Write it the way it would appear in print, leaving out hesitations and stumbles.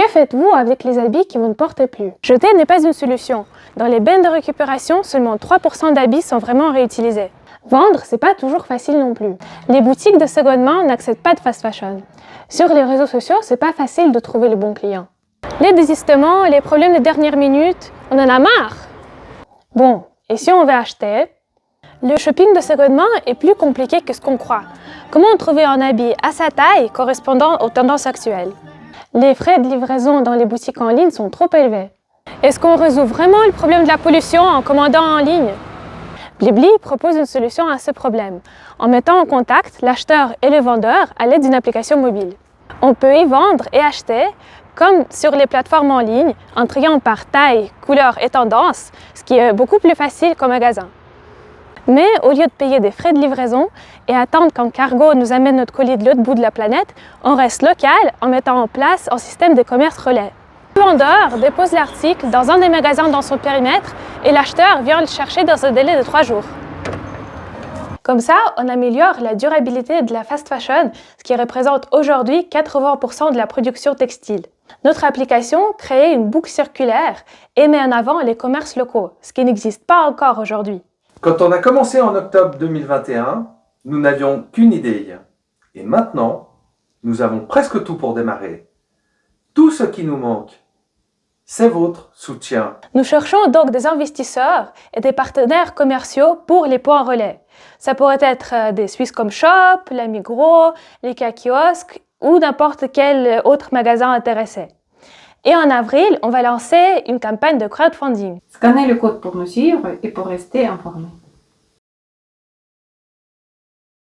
Que faites-vous avec les habits que vous ne portez plus? Jeter n'est pas une solution. Dans les bennes de récupération, seulement 3% d'habits sont vraiment réutilisés. Vendre, c'est pas toujours facile non plus. Les boutiques de seconde main n'acceptent pas de fast fashion. Sur les réseaux sociaux, c'est pas facile de trouver le bon client. Les désistements, les problèmes de dernière minute, on en a marre. Bon, et si on veut acheter? Le shopping de seconde main est plus compliqué que ce qu'on croit. Comment trouver un habit à sa taille correspondant aux tendances actuelles? Les frais de livraison dans les boutiques en ligne sont trop élevés. Est-ce qu'on résout vraiment le problème de la pollution en commandant en ligne? Blibli propose une solution à ce problème, en mettant en contact l'acheteur et le vendeur à l'aide d'une application mobile. On peut y vendre et acheter, comme sur les plateformes en ligne, en triant par taille, couleur et tendance, ce qui est beaucoup plus facile qu'au magasin. Mais au lieu de payer des frais de livraison et attendre qu'un cargo nous amène notre colis de l'autre bout de la planète, on reste local en mettant en place un système de commerce relais. Le vendeur dépose l'article dans un des magasins dans son périmètre et l'acheteur vient le chercher dans un délai de 3 jours. Comme ça, on améliore la durabilité de la fast fashion, ce qui représente aujourd'hui 80% de la production textile. Notre application crée une boucle circulaire et met en avant les commerces locaux, ce qui n'existe pas encore aujourd'hui. Quand on a commencé en octobre 2021, nous n'avions qu'une idée. Et maintenant, nous avons presque tout pour démarrer. Tout ce qui nous manque, c'est votre soutien. Nous cherchons donc des investisseurs et des partenaires commerciaux pour les points relais. Ça pourrait être des Swisscom Shop, la Migros, les Kiosques ou n'importe quel autre magasin intéressé. Et en avril, on va lancer une campagne de crowdfunding. Scannez le code pour nous suivre et pour rester informés.